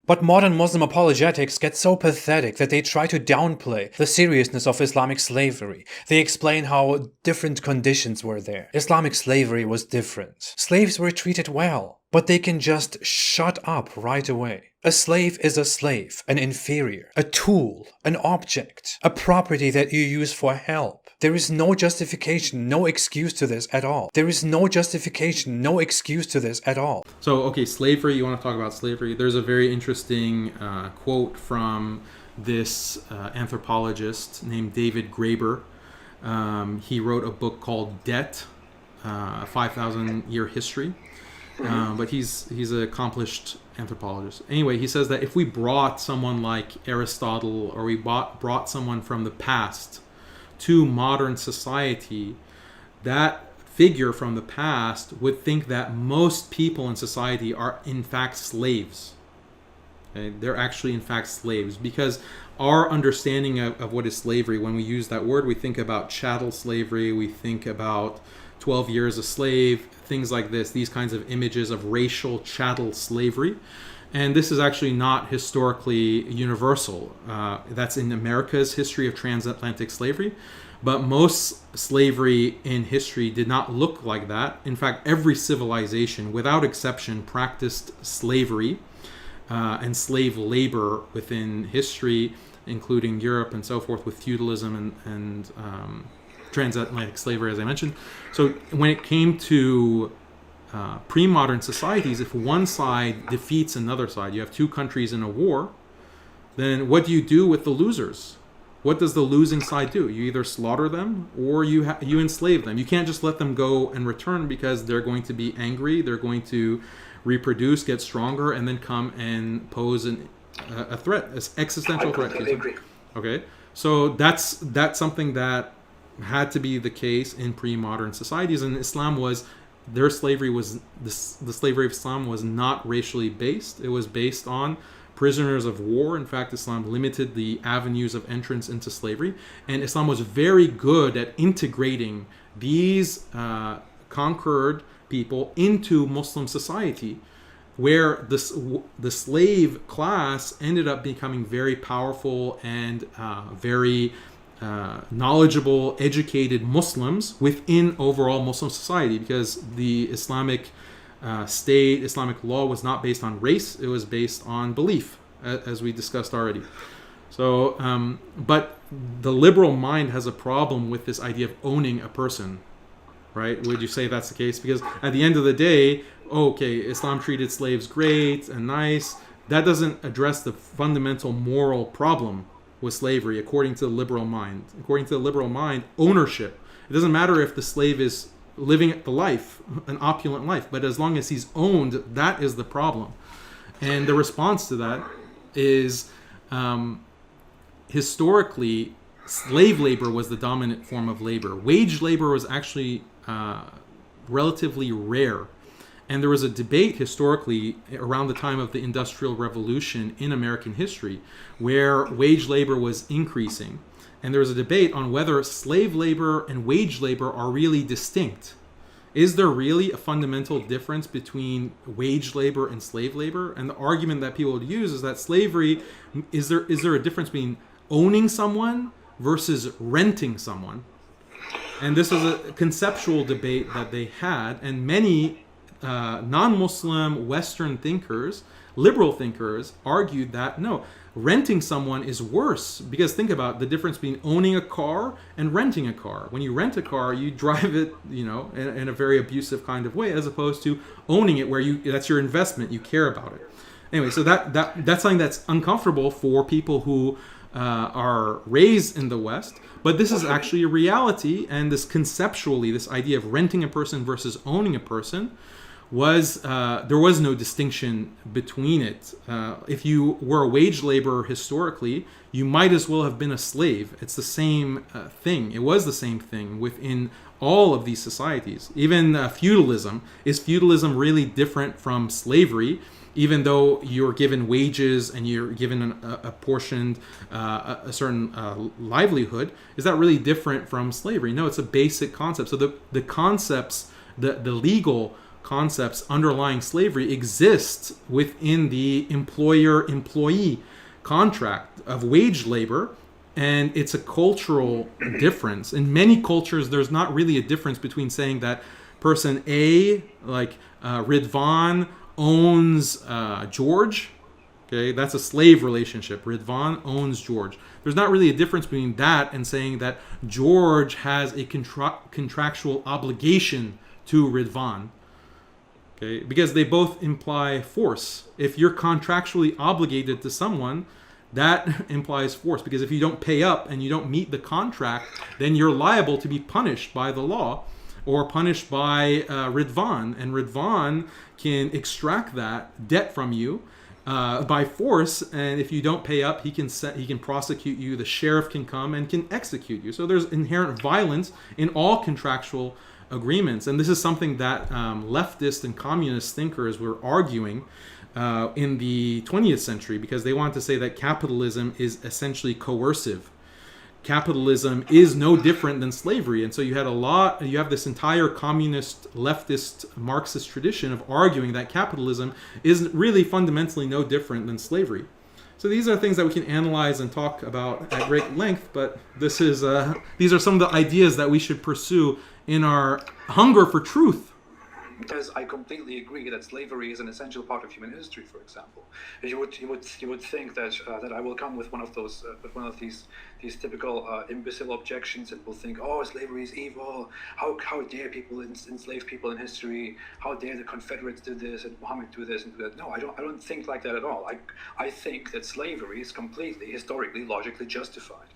But modern Muslim apologetics get so pathetic that they try to downplay the seriousness of Islamic slavery. They explain how different conditions were there. Islamic slavery was different. Slaves were treated well, but they can just shut up right away. A slave is a slave, an inferior, a tool, an object, a property that you use for help. There is no justification, no excuse to this at all. There is no justification, no excuse to this at all. So, okay, slavery, you want to talk about slavery? There's a very interesting quote from this anthropologist named David Graeber. He wrote a book called Debt, a 5,000-year history. But he's an accomplished anthropologist. Anyway, he says that if we brought someone like Aristotle, or we brought someone from the past to modern society, that figure from the past would think that most people in society are in fact slaves. Okay? They're actually in fact slaves, because our understanding of what is slavery, when we use that word, we think about chattel slavery, we think about 12 years a slave, things like this, these kinds of images of racial chattel slavery. And this is actually not historically universal. That's in America's history of transatlantic slavery. But most slavery in history did not look like that. In fact, every civilization, without exception, practiced slavery and slave labor within history, including Europe and so forth, with feudalism and transatlantic slavery, as I mentioned. So when it came to pre-modern societies, if one side defeats another side, you have two countries in a war, then what do you do with the losers? What does the losing side do? You either slaughter them or you enslave them. You can't just let them go and return, because they're going to be angry, they're going to reproduce, get stronger, and then come and pose a threat, an existential threat. I agree. Okay, so that's something that had to be the case in pre-modern societies, and their slavery was the slavery of Islam was not racially based. It was based on prisoners of war. In fact, Islam limited the avenues of entrance into slavery, and Islam was very good at integrating these conquered people into Muslim society, where the slave class ended up becoming very powerful and very knowledgeable, educated Muslims within overall Muslim society, because the Islamic state, Islamic law was not based on race, it was based on belief, as we discussed already. So, but the liberal mind has a problem with this idea of owning a person, right? Would you say that's the case? Because at the end of the day, okay, Islam treated slaves great and nice. That doesn't address the fundamental moral problem with slavery, according to the liberal mind. According to the liberal mind, ownership. It doesn't matter if the slave is living the life, an opulent life, but as long as he's owned, that is the problem. And the response to that is, historically, slave labor was the dominant form of labor. Wage labor was actually relatively rare. And there was a debate historically around the time of the Industrial Revolution in American history, where wage labor was increasing. And there was a debate on whether slave labor and wage labor are really distinct. Is there really a fundamental difference between wage labor and slave labor? And the argument that people would use is that slavery, is there a difference between owning someone versus renting someone? And this is a conceptual debate that they had, and many non-Muslim Western thinkers, liberal thinkers, argued that no, renting someone is worse, because think about the difference between owning a car and renting a car. When you rent a car, you drive it, in a very abusive kind of way, as opposed to owning it, where that's your investment, you care about it. Anyway, so that's something that's uncomfortable for people who are raised in the West, but this is actually a reality, and this conceptually, this idea of renting a person versus owning a person, there was no distinction between it. If you were a wage laborer historically, you might as well have been a slave. It's the same thing. It was the same thing within all of these societies. Even feudalism. Is feudalism really different from slavery? Even though you're given wages and you're given a portioned, a certain livelihood, is that really different from slavery? No, it's a basic concept. So the concepts, the legal concepts underlying slavery exist within the employer-employee contract of wage labor, and it's a cultural difference. In many cultures, there's not really a difference between saying that person A, like Ridvan, owns George. Okay, that's a slave relationship. Ridvan owns George. There's not really a difference between that and saying that George has a contractual obligation to Ridvan. Okay, because they both imply force. If you're contractually obligated to someone, that implies force, because if you don't pay up and you don't meet the contract, then you're liable to be punished by the law or punished by Ridvan, and Ridvan can extract that debt from you by force, and if you don't pay up, he can prosecute you. The sheriff can come and can execute you. So there's inherent violence in all contractual agreements, and this is something that leftist and communist thinkers were arguing in the 20th century, because they want to say that capitalism is essentially coercive. Capitalism is no different than slavery, and so you have this entire communist, leftist, Marxist tradition of arguing that capitalism is really fundamentally no different than slavery. So these are things that we can analyze and talk about at great length, but these are some of the ideas that we should pursue in our hunger for truth. Because I completely agree that slavery is an essential part of human history. For example, you would think that that I will come with one of these typical imbecile objections, and will think, oh, slavery is evil. How dare people enslave people in history? How dare the Confederates do this and Muhammad do this and do that? No, I don't think like that at all. I think that slavery is completely historically, logically justified.